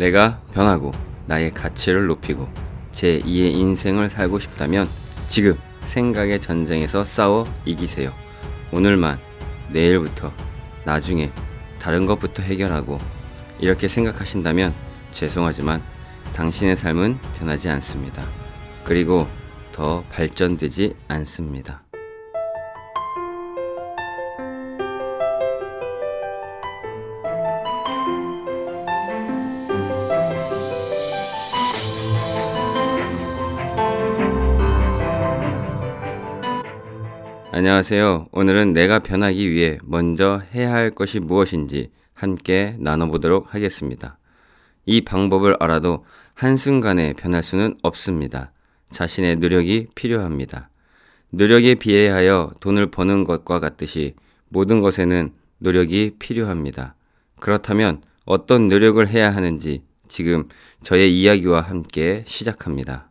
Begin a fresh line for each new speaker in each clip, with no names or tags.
내가 변하고 나의 가치를 높이고 제2의 인생을 살고 싶다면 지금 생각의 전쟁에서 싸워 이기세요. 오늘만, 내일부터, 나중에 다른 것부터 해결하고 이렇게 생각하신다면 죄송하지만 당신의 삶은 변하지 않습니다. 그리고 더 발전되지 않습니다. 안녕하세요. 오늘은 내가 변하기 위해 먼저 해야 할 것이 무엇인지 함께 나눠보도록 하겠습니다. 이 방법을 알아도 한순간에 변할 수는 없습니다. 자신의 노력이 필요합니다. 노력에 비례하여 돈을 버는 것과 같듯이 모든 것에는 노력이 필요합니다. 그렇다면 어떤 노력을 해야 하는지 지금 저의 이야기와 함께 시작합니다.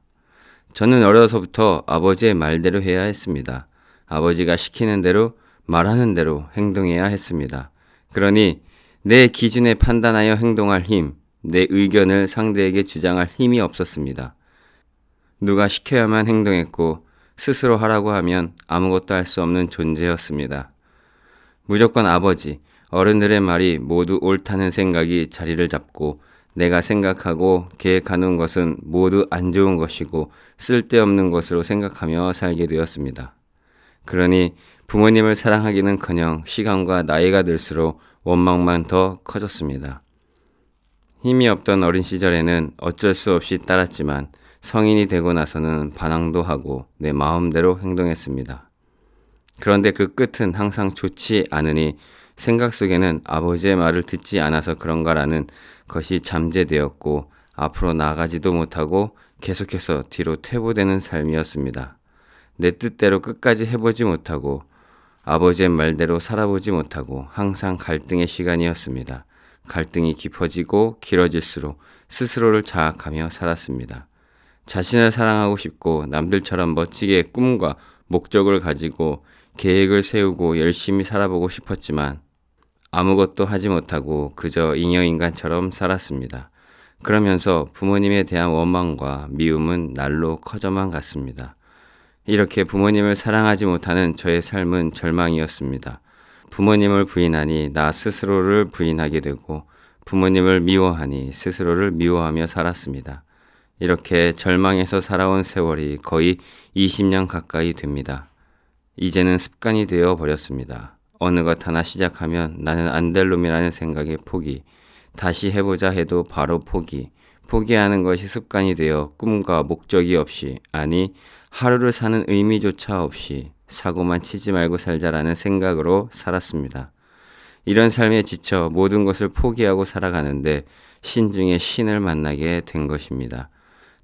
저는 어려서부터 아버지의 말대로 해야 했습니다. 아버지가 시키는 대로 말하는 대로 행동해야 했습니다. 그러니 내 기준에 판단하여 행동할 힘, 내 의견을 상대에게 주장할 힘이 없었습니다. 누가 시켜야만 행동했고 스스로 하라고 하면 아무것도 할 수 없는 존재였습니다. 무조건 아버지, 어른들의 말이 모두 옳다는 생각이 자리를 잡고 내가 생각하고 계획하는 것은 모두 안 좋은 것이고 쓸데없는 것으로 생각하며 살게 되었습니다. 그러니 부모님을 사랑하기는커녕 시간과 나이가 들수록 원망만 더 커졌습니다. 힘이 없던 어린 시절에는 어쩔 수 없이 따랐지만 성인이 되고 나서는 반항도 하고 내 마음대로 행동했습니다. 그런데 그 끝은 항상 좋지 않으니 생각 속에는 아버지의 말을 듣지 않아서 그런가라는 것이 잠재되었고 앞으로 나가지도 못하고 계속해서 뒤로 퇴보되는 삶이었습니다. 내 뜻대로 끝까지 해보지 못하고 아버지의 말대로 살아보지 못하고 항상 갈등의 시간이었습니다. 갈등이 깊어지고 길어질수록 스스로를 자학하며 살았습니다. 자신을 사랑하고 싶고 남들처럼 멋지게 꿈과 목적을 가지고 계획을 세우고 열심히 살아보고 싶었지만 아무것도 하지 못하고 그저 잉여인간처럼 살았습니다. 그러면서 부모님에 대한 원망과 미움은 날로 커져만 갔습니다. 이렇게 부모님을 사랑하지 못하는 저의 삶은 절망이었습니다. 부모님을 부인하니 나 스스로를 부인하게 되고 부모님을 미워하니 스스로를 미워하며 살았습니다. 이렇게 절망에서 살아온 세월이 거의 20년 가까이 됩니다. 이제는 습관이 되어 버렸습니다. 어느 것 하나 시작하면 나는 안 될 놈이라는 생각에 포기, 다시 해보자 해도 바로 포기, 포기하는 것이 습관이 되어 꿈과 목적이 없이, 아니 하루를 사는 의미조차 없이 사고만 치지 말고 살자라는 생각으로 살았습니다. 이런 삶에 지쳐 모든 것을 포기하고 살아가는데 신중에 신을 만나게 된 것입니다.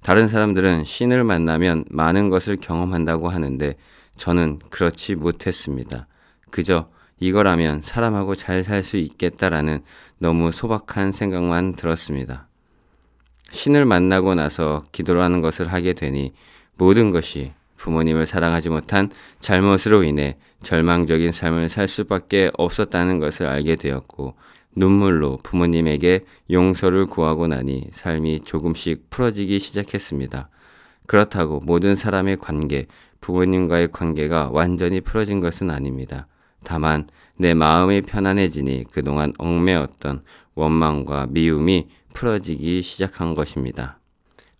다른 사람들은 신을 만나면 많은 것을 경험한다고 하는데 저는 그렇지 못했습니다. 그저 이거라면 사람하고 잘 살 수 있겠다라는 너무 소박한 생각만 들었습니다. 신을 만나고 나서 기도라는 것을 하게 되니 모든 것이 부모님을 사랑하지 못한 잘못으로 인해 절망적인 삶을 살 수밖에 없었다는 것을 알게 되었고 눈물로 부모님에게 용서를 구하고 나니 삶이 조금씩 풀어지기 시작했습니다. 그렇다고 모든 사람의 관계, 부모님과의 관계가 완전히 풀어진 것은 아닙니다. 다만 내 마음이 편안해지니 그동안 얽매였던 원망과 미움이 풀어지기 시작한 것입니다.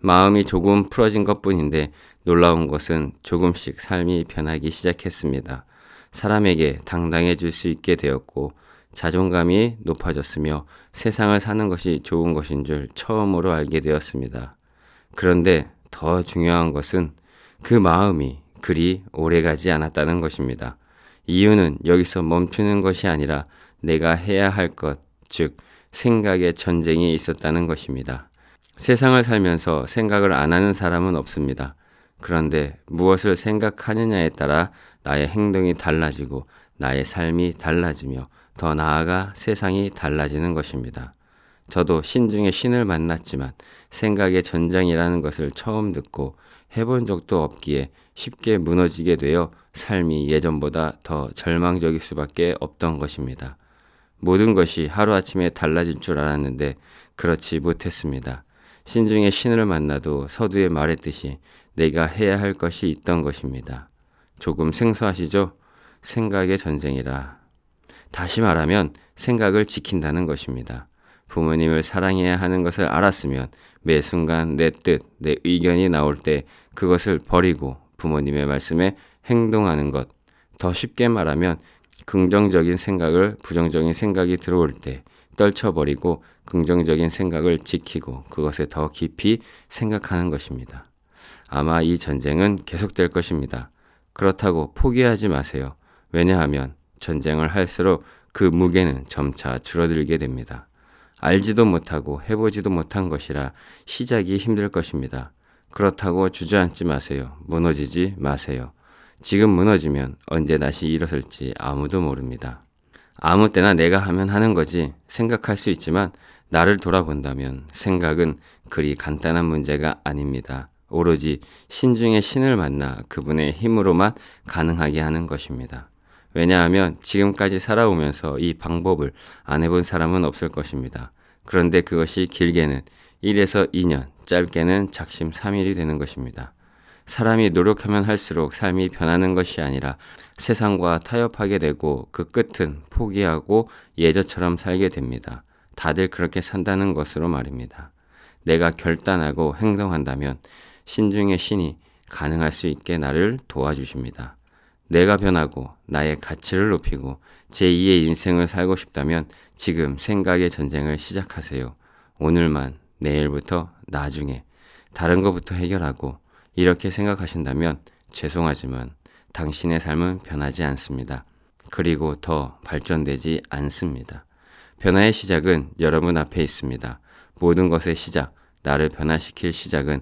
마음이 조금 풀어진 것뿐인데 놀라운 것은 조금씩 삶이 변하기 시작했습니다. 사람에게 당당해질 수 있게 되었고 자존감이 높아졌으며 세상을 사는 것이 좋은 것인 줄 처음으로 알게 되었습니다. 그런데 더 중요한 것은 그 마음이 그리 오래가지 않았다는 것입니다. 이유는 여기서 멈추는 것이 아니라 내가 해야 할 것, 즉 생각의 전쟁이 있었다는 것입니다. 세상을 살면서 생각을 안 하는 사람은 없습니다. 그런데 무엇을 생각하느냐에 따라 나의 행동이 달라지고 나의 삶이 달라지며 더 나아가 세상이 달라지는 것입니다. 저도 신중에 신을 만났지만 생각의 전쟁이라는 것을 처음 듣고 해본 적도 없기에 쉽게 무너지게 되어 삶이 예전보다 더 절망적일 수밖에 없던 것입니다. 모든 것이 하루아침에 달라질 줄 알았는데 그렇지 못했습니다. 신중에 신을 만나도 서두에 말했듯이 내가 해야 할 것이 있던 것입니다. 조금 생소하시죠? 생각의 전쟁이라. 다시 말하면 생각을 지킨다는 것입니다. 부모님을 사랑해야 하는 것을 알았으면 매 순간 내 뜻, 내 의견이 나올 때 그것을 버리고 부모님의 말씀에 행동하는 것. 더 쉽게 말하면 긍정적인 생각을 부정적인 생각이 들어올 때 떨쳐버리고 긍정적인 생각을 지키고 그것에 더 깊이 생각하는 것입니다. 아마 이 전쟁은 계속될 것입니다. 그렇다고 포기하지 마세요. 왜냐하면 전쟁을 할수록 그 무게는 점차 줄어들게 됩니다. 알지도 못하고 해보지도 못한 것이라 시작이 힘들 것입니다. 그렇다고 주저앉지 마세요. 무너지지 마세요. 지금 무너지면 언제 다시 일어설지 아무도 모릅니다. 아무 때나 내가 하면 하는 거지 생각할 수 있지만 나를 돌아본다면 생각은 그리 간단한 문제가 아닙니다. 오로지 신중의 신을 만나 그분의 힘으로만 가능하게 하는 것입니다. 왜냐하면 지금까지 살아오면서 이 방법을 안 해본 사람은 없을 것입니다. 그런데 그것이 길게는 1에서 2년, 짧게는 작심 3일이 되는 것입니다. 사람이 노력하면 할수록 삶이 변하는 것이 아니라 세상과 타협하게 되고 그 끝은 포기하고 예전처럼 살게 됩니다. 다들 그렇게 산다는 것으로 말입니다. 내가 결단하고 행동한다면 신중의 신이 가능할 수 있게 나를 도와주십니다. 내가 변하고 나의 가치를 높이고 제2의 인생을 살고 싶다면 지금 생각의 전쟁을 시작하세요. 오늘만, 내일부터, 나중에 다른 것부터 해결하고 이렇게 생각하신다면 죄송하지만 당신의 삶은 변하지 않습니다. 그리고 더 발전되지 않습니다. 변화의 시작은 여러분 앞에 있습니다. 모든 것의 시작, 나를 변화시킬 시작은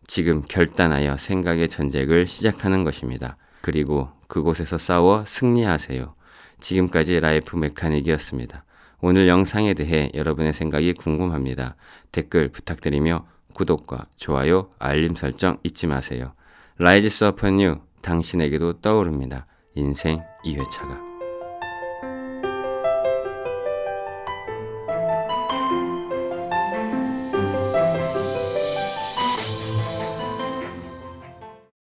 지금 결단하여 생각의 전쟁을 시작하는 것입니다. 그리고 그곳에서 싸워 승리하세요. 지금까지 라이프 메카닉이었습니다. 오늘 영상에 대해 여러분의 생각이 궁금합니다. 댓글 부탁드리며 구독과 좋아요, 알림 설정 잊지 마세요. Rise up anew, 당신에게도 떠오릅니다. 인생 2회차가.